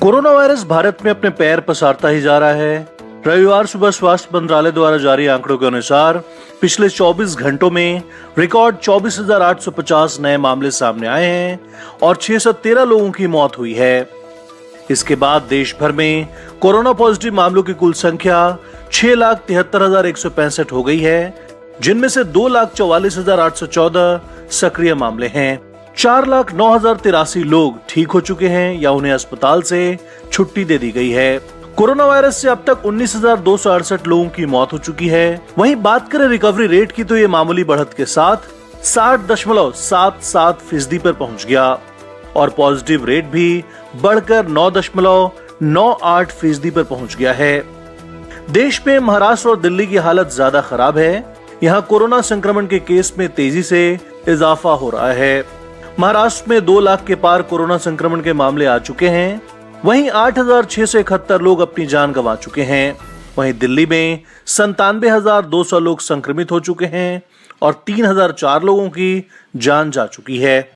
Corona virus Bharat में अपने पैर पसारता ही जा रहा है। रविवार सुबह स्वास्थ्य मंत्रालय द्वारा जारी आंकड़ों के अनुसार पिछले 24 घंटों में रिकॉर्ड 24,850 नए मामले सामने आए हैं और 613 लोगों की मौत हुई है। इसके बाद देश भर में कोरोना पॉजिटिव मामलों की कुल संख्या 6,73,165 हो गई है, जिनमें से 2,44,814 सक्रिय मामले हैं। 4,09,083 लोग ठीक हो चुके हैं या उन्हें अस्पताल से छुट्टी दे दी गई है। कोरोना वायरस से अब तक 19,268 लोगों की मौत हो चुकी है। वहीं बात करें रिकवरी रेट की तो ये मामूली बढ़त के साथ 60.77% पर पहुंच गया और पॉजिटिव रेट भी बढ़कर 9.98% पर पहुंच गया है। देश में महाराष्ट्र और दिल्ली की हालत ज्यादा खराब है। यहाँ कोरोना संक्रमण के केस में तेजी से इजाफा हो रहा है। महाराष्ट्र में 2 लाख के पार कोरोना संक्रमण के मामले आ चुके हैं। वहीं 8,671 लोग अपनी जान गंवा चुके हैं। वहीं दिल्ली में 97,200 लोग संक्रमित हो चुके हैं और 3,004 लोगों की जान जा चुकी है।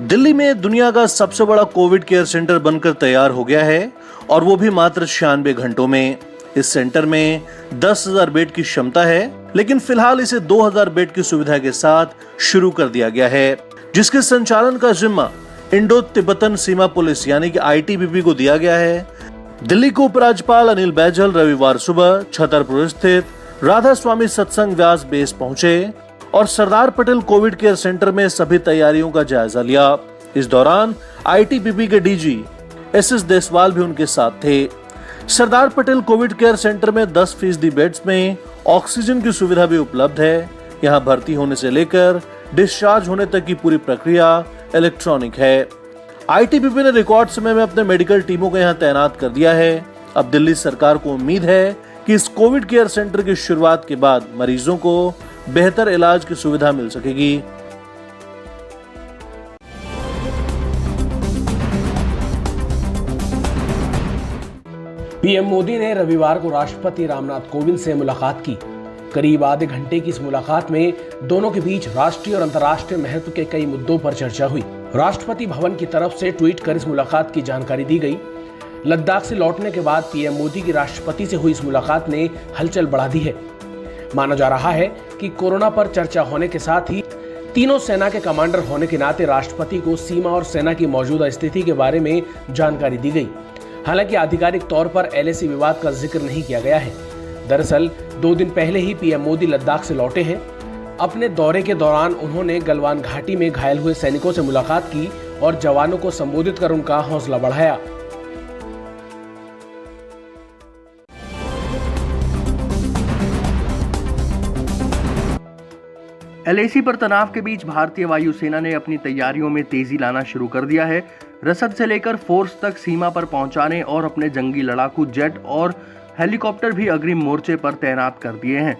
दिल्ली में दुनिया का सबसे बड़ा कोविड केयर सेंटर बनकर तैयार हो गया है और वो भी मात्र 96 घंटों में। इस सेंटर में 10,000 बेड की क्षमता है, लेकिन फिलहाल इसे 2,000 बेड की सुविधा के साथ शुरू कर दिया गया है, जिसके संचालन का जिम्मा इंडो तिब्बतन सीमा पुलिस यानी कि ITBP को दिया गया है। दिल्ली के उपराज्यपाल अनिल बैजल रविवार सुबह छतरपुर स्थित राधा स्वामी सत्संग व्यास बेस पहुंचे और Sardar Patel Covid care centre में सभी तैयारियों का जायजा लिया। इस दौरान ITBP के DG SS देसवाल भी उनके साथ थे। Sardar Patel Covid care centre में 10% बेड्स में ऑक्सीजन की सुविधा भी उपलब्ध है। यहाँ भर्ती होने से लेकर डिस्चार्ज होने तक की पूरी प्रक्रिया इलेक्ट्रॉनिक है। ITBP ने रिकॉर्ड समय में अपने मेडिकल टीमों को यहाँ तैनात कर दिया है। अब दिल्ली सरकार को उम्मीद है कि इस कोविड केयर सेंटर की शुरुआत के बाद मरीजों को बेहतर इलाज की सुविधा मिल सकेगी। पीएम मोदी ने रविवार को राष्ट्रपति रामनाथ कोविंद से मुलाकात की। करीब आधे घंटे की इस मुलाकात में दोनों के बीच राष्ट्रीय और अंतर्राष्ट्रीय महत्व के कई मुद्दों पर चर्चा हुई। राष्ट्रपति भवन की तरफ से ट्वीट कर इस मुलाकात की जानकारी दी गई। लद्दाख से लौटने के बाद पीएम मोदी की राष्ट्रपति से हुई इस मुलाकात ने हलचल बढ़ा दी है। माना जा रहा है कि कोरोना पर चर्चा होने के साथ ही तीनों सेना के कमांडर होने के नाते राष्ट्रपति को सीमा और सेना की मौजूदा स्थिति के बारे में जानकारी दी गई। हालांकि आधिकारिक तौर पर LAC विवाद का जिक्र नहीं किया गया है। दरअसल 2 दिन पहले ही पीएम मोदी लद्दाख से लौटे हैं। अपने दौरे के दौरान उन्होंने गलवान घाटी में घायल हुए सैनिकों से मुलाकात की और जवानों को संबोधित कर उनका हौसला बढ़ाया। LAC पर तनाव के बीच भारतीय वायुसेना ने अपनी तैयारियों में तेजी लाना शुरू कर दिया है। रसद से लेकर फोर्स तक सीमा पर पहुंचाने और अपने जंगी लड़ाकू जेट और हेलीकॉप्टर भी अग्रिम मोर्चे पर तैनात कर दिए हैं।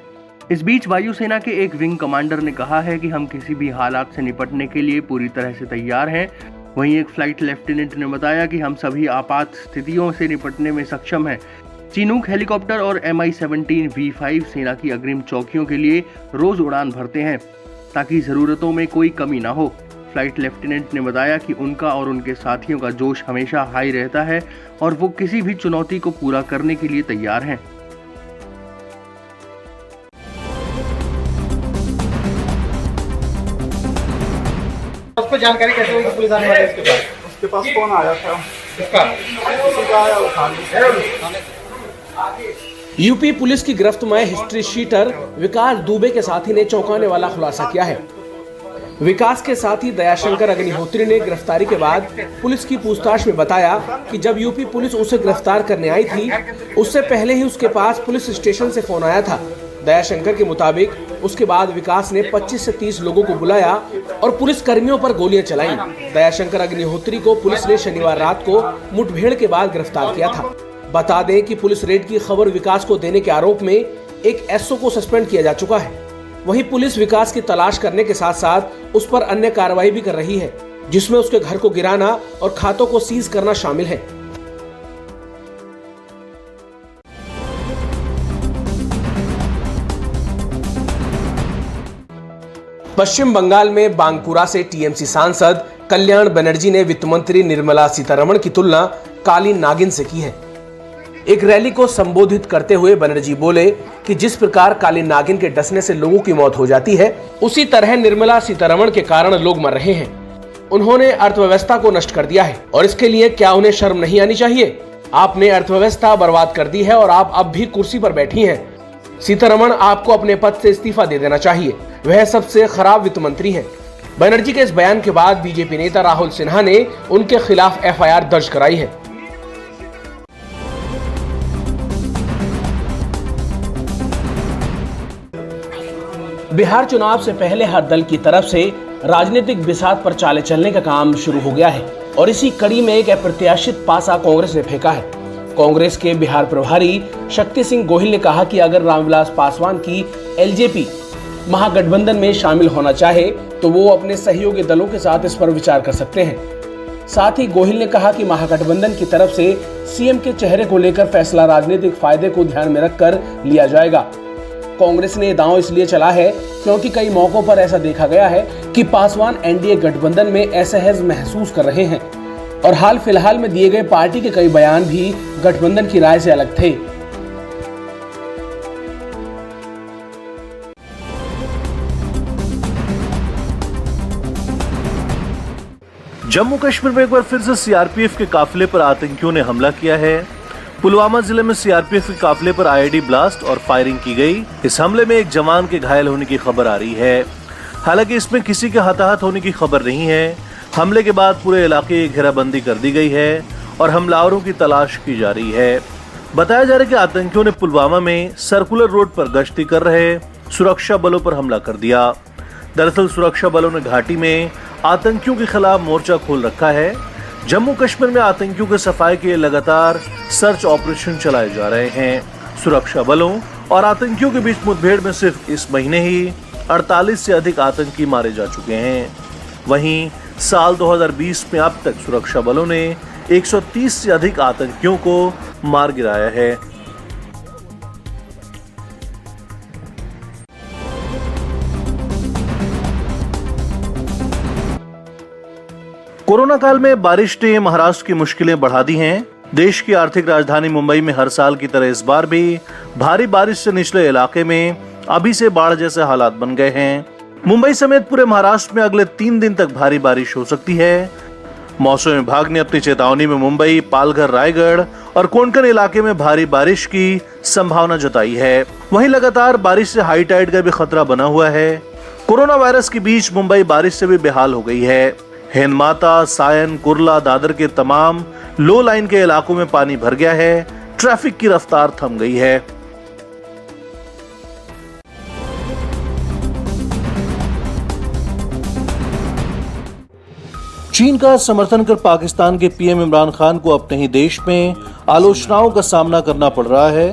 इस बीच वायुसेना के एक विंग कमांडर ने कहा है कि हम किसी भी हालात से निपटने के लिए पूरी तरह से तैयार हैं। वहीं एक फ्लाइट लेफ्टिनेंट ने बताया कि हम सभी आपात स्थितियों से निपटने में सक्षम हैं। चिनूक हेलीकॉप्टर और Mi-17 V5 सेना की अग्रिम चौकियों के लिए रोज उड़ान भरते हैं ताकि जरूरतों में कोई कमी ना हो। फ्लाइट लेफ्टिनेंट ने बताया कि उनका और उनके साथियों का जोश हमेशा हाई रहता है और वो किसी भी चुनौती को पूरा करने के लिए तैयार हैं। उसको जानकारी कैसे हुई कि पुलिस आने वाली है उसके पास? उसके पास फोन आया था। किसका? किसी का आया उठाने। यूपी पुलिस की गिरफ्त में हिस्ट्री शीटर विकास दुबे के साथी ने चौंकाने वाला खुलासा किया है। विकास के साथी दयाशंकर अग्निहोत्री ने गिरफ्तारी के बाद पुलिस की पूछताछ में बताया कि जब यूपी पुलिस उसे गिरफ्तार करने आई थी, उससे पहले ही उसके पास पुलिस स्टेशन से फोन आया था। दयाशंकर के मुताबिक उसके बाद विकास ने 25 से 30 लोगों को बुलाया और पुलिस कर्मियों पर गोलियां चलाईं। दयाशंकर अग्निहोत्री को पुलिस ने शनिवार रात को मुठभेड़ के बाद गिरफ्तार किया था। बता दें कि पुलिस रेड की खबर विकास को देने के आरोप में एक SO को सस्पेंड किया जा चुका है। वहीं पुलिस विकास की तलाश करने के साथ साथ उस पर अन्य कार्रवाई भी कर रही है, जिसमें उसके घर को गिराना और खातों को सीज करना शामिल है। पश्चिम बंगाल में बांकुरा से टीएमसी सांसद कल्याण बनर्जी ने वित्त मंत्री निर्मला सीतारमण की तुलना काली नागिन से की है। एक रैली को संबोधित करते हुए बनर्जी बोले कि जिस प्रकार काली नागिन के डसने से लोगों की मौत हो जाती है, उसी तरह निर्मला सीतारमण के कारण लोग मर रहे हैं। उन्होंने अर्थव्यवस्था को नष्ट कर दिया है और इसके लिए क्या उन्हें शर्म नहीं आनी चाहिए? आपने अर्थव्यवस्था बर्बाद कर दी है और आप अब भी कुर्सी पर बैठी हैं। सीतारमण, आपको अपने पद से इस्तीफा दे देना चाहिए। वह सबसे खराब वित्त मंत्री हैं। बनर्जी के इस बयान के बाद बीजेपी नेता राहुल सिन्हा ने उनके खिलाफ एफआईआर दर्ज कराई है। बिहार चुनाव से पहले हर दल की तरफ से राजनीतिक बिसात पर चाले चलने का काम शुरू हो गया है और इसी कड़ी में एक अप्रत्याशित पासा कांग्रेस ने फेंका है। कांग्रेस के बिहार प्रभारी शक्ति सिंह गोहिल ने कहा कि अगर रामविलास पासवान की एलजेपी महागठबंधन में शामिल होना चाहे तो वो अपने सहयोगी दलों के साथ इस पर विचार कर सकते हैं। साथ ही गोहिल ने कहा कि महागठबंधन की तरफ से सीएम के चेहरे को लेकर फैसला राजनीतिक फायदे को ध्यान में रखकर लिया जाएगा। कांग्रेस ने दांव इसलिए चला है क्योंकि कई मौकों पर ऐसा देखा गया है कि पासवान एनडीए गठबंधन में असहज महसूस कर रहे हैं और हाल फिलहाल में दिए गए पार्टी के कई बयान भी गठबंधन की राय से अलग थे। जम्मू कश्मीर में एक बार फिर से सीआरपीएफ के काफिले पर आतंकियों ने हमला किया है। पुलवामा जिले में सीआरपीएफ के काफिले पर आईईडी ब्लास्ट और फायरिंग की गई। इस हमले में एक जवान के घायल होने की खबर आ रही है। हालांकि इसमें किसी के हताहत होने की खबर नहीं है। हमले के बाद पूरे इलाके की घेराबंदी कर दी गई है और हमलावरों की तलाश की जा रही है। बताया जा रहा है कि आतंकियों ने पुलवामा में सर्कुलर रोड पर गश्ती कर रहे सुरक्षा बलों पर हमला कर दिया। दरअसल सुरक्षा बलों ने घाटी में आतंकियों के खिलाफ मोर्चा खोल रखा है। जम्मू कश्मीर में आतंकियों के सफाई के लिए लगातार सर्च ऑपरेशन चलाए जा रहे हैं। सुरक्षा बलों और आतंकियों के बीच मुठभेड़ में सिर्फ इस महीने ही 48 से अधिक आतंकी मारे जा चुके हैं। वहीं साल 2020 में अब तक सुरक्षा बलों ने 130 से अधिक आतंकियों को मार गिराया है। कोरोना काल में बारिश ने महाराष्ट्र की मुश्किलें बढ़ा दी हैं। देश की आर्थिक राजधानी मुंबई में हर साल की तरह इस बार भी भारी बारिश से निचले इलाके में अभी से बाढ़ जैसे हालात बन गए हैं। मुंबई समेत पूरे महाराष्ट्र में अगले 3 दिन तक भारी बारिश हो सकती है। मौसम विभाग ने अपनी चेतावनी में मुंबई, पालघर, रायगढ़ और कोंकण इलाके में भारी बारिश की संभावना जताई है। वहीं लगातार बारिश से हाई टाइड का भी खतरा बना हुआ है। कोरोना वायरस के बीच मुंबई बारिश से भी बेहाल हो गई है। हिंदमाता, सायन, कुर्ला, दादर के तमाम लो लाइन के इलाकों में पानी भर गया है। ट्रैफिक की रफ्तार थम गई है। चीन का समर्थन कर पाकिस्तान के पीएम इमरान खान को अपने ही देश में आलोचनाओं का सामना करना पड़ रहा है।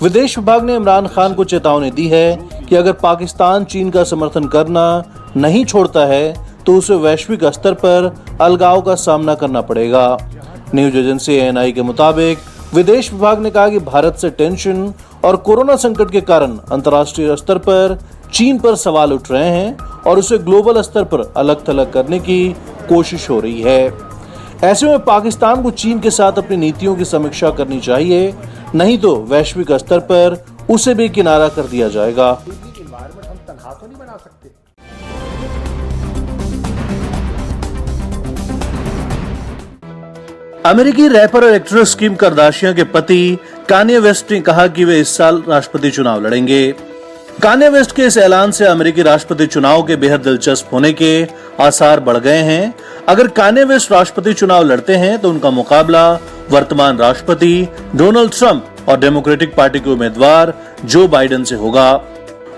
विदेश विभाग ने इमरान खान को चेतावनी दी है कि अगर पाकिस्तान चीन का समर्थन करना नहीं छोड़ता है तो उसे वैश्विक स्तर पर अलगाव का सामना करना पड़ेगा। न्यूज एजेंसी एएनआई के मुताबिक विदेश विभाग ने कहा कि भारत से टेंशन और कोरोना संकट के कारण अंतर्राष्ट्रीय स्तर पर चीन पर सवाल उठ रहे हैं और उसे ग्लोबल स्तर पर अलग थलग करने की कोशिश हो रही है। ऐसे में पाकिस्तान को चीन के साथ अपनी नीतियों की समीक्षा करनी चाहिए, नहीं तो वैश्विक स्तर पर उसे भी किनारा कर दिया जाएगा। अमेरिकी रैपर और एक्ट्रेस किम कार्दाशियन के पति कान्ये वेस्ट ने कहा कि वे इस साल राष्ट्रपति चुनाव लड़ेंगे। कान्ये वेस्ट के इस ऐलान से अमेरिकी राष्ट्रपति चुनाव के बेहद दिलचस्प होने के आसार बढ़ गए हैं। अगर कान्ये वेस्ट राष्ट्रपति चुनाव लड़ते हैं तो उनका मुकाबला वर्तमान राष्ट्रपति डोनाल्ड ट्रंप और डेमोक्रेटिक पार्टी के उम्मीदवार जो बाइडेन से होगा।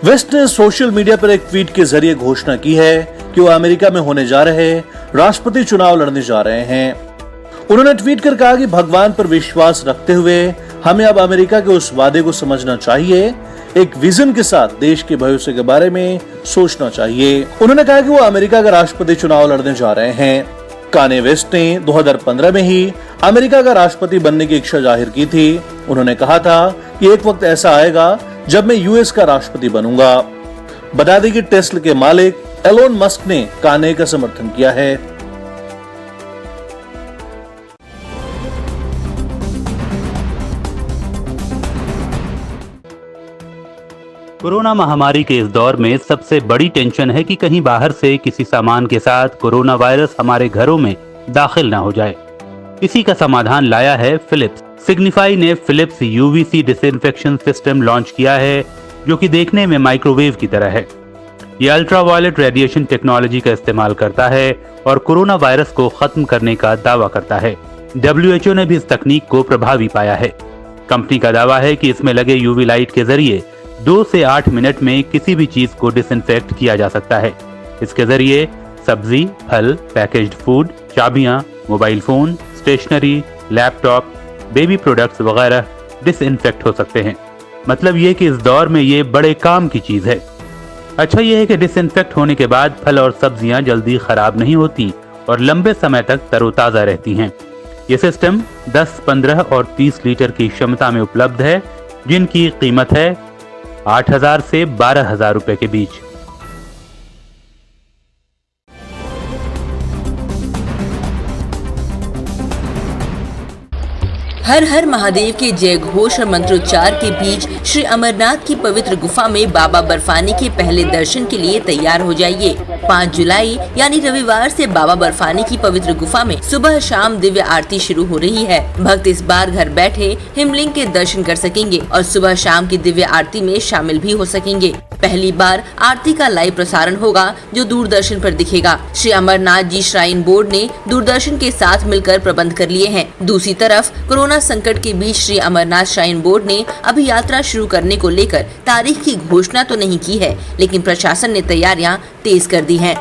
वेस्ट ने सोशल मीडिया पर एक ट्वीट के जरिए घोषणा की है कि वो अमेरिका में होने जा रहे राष्ट्रपति चुनाव लड़ने जा रहे हैं। उन्होंने ट्वीट कर कहा कि भगवान पर विश्वास रखते हुए हमें अब अमेरिका के उस वादे को समझना चाहिए, एक विजन के साथ देश के भविष्य के बारे में सोचना चाहिए। उन्होंने कहा कि वो अमेरिका का राष्ट्रपति चुनाव लड़ने जा रहे हैं। कान्ये वेस्ट ने 2015 में ही अमेरिका का राष्ट्रपति बनने की इच्छा जाहिर की थी। उन्होंने कहा था कि एक वक्त ऐसा आएगा जब मैं यूएस का राष्ट्रपति बनूंगा। बता दें कि टेस्ला के मालिक एलोन मस्क ने कान्हे का समर्थन किया है। कोरोना महामारी के इस दौर में सबसे बड़ी टेंशन है कि कहीं बाहर से किसी सामान के साथ कोरोना वायरस हमारे घरों में दाखिल न हो जाए। इसी का समाधान लाया है फिलिप्स। सिग्निफाई ने Philips UVC disinfection system launch किया है, जो कि देखने में माइक्रोवेव की तरह है। यह अल्ट्रावायलेट रेडिएशन टेक्नोलॉजी का इस्तेमाल करता है और कोरोना वायरस को खत्म करने का दावा करता है। WHO ने भी इस तकनीक को प्रभावी पाया है। कंपनी का दावा है कि इसमें लगे यूवी लाइट के जरिए 2 से 8 मिनट में किसी भी चीज को डिसइंफेक्ट किया जा सकता है। इसके जरिए सब्जी, फल, पैकेज्ड फूड, चाबियां, mobile phone, stationery, laptop, baby products वगैरह डिसइंफेक्ट हो सकते हैं। मतलब ये कि इस दौर में ये बड़े काम की चीज है। अच्छा ये है कि डिसइंफेक्ट होने के बाद फल और सब्जियां जल्दी खराब नहीं होती और लंबे समय तक तरोताजा रहती हैं। ये सिस्टम 10, 15 और 30 लीटर की क्षमता में उपलब्ध है, जिनकी कीमत है 8,000 से 12,000 रुपए के बीच। हर हर महादेव के जय घोष और मंत्रोच्चार के बीच श्री अमरनाथ की पवित्र गुफा में बाबा बर्फानी के पहले दर्शन के लिए तैयार हो जाइए। 5 जुलाई यानी रविवार से बाबा बर्फानी की पवित्र गुफा में सुबह शाम दिव्य आरती शुरू हो रही है। भक्त इस बार घर बैठे हिमलिंग के दर्शन कर सकेंगे और सुबह शाम की दिव्य आरती में शामिल भी हो सकेंगे। पहली बार आरती का लाइव प्रसारण होगा, जो दूरदर्शन पर दिखेगा। श्री अमरनाथ जी श्राइन बोर्ड ने दूरदर्शन के साथ मिलकर प्रबंध कर लिए हैं। दूसरी तरफ कोरोना संकट के बीच श्री अमरनाथ श्राइन बोर्ड ने अभी यात्रा शुरू करने को लेकर तारीख की घोषणा तो नहीं की है, लेकिन प्रशासन ने तैयारियां तेज कर दी हैं।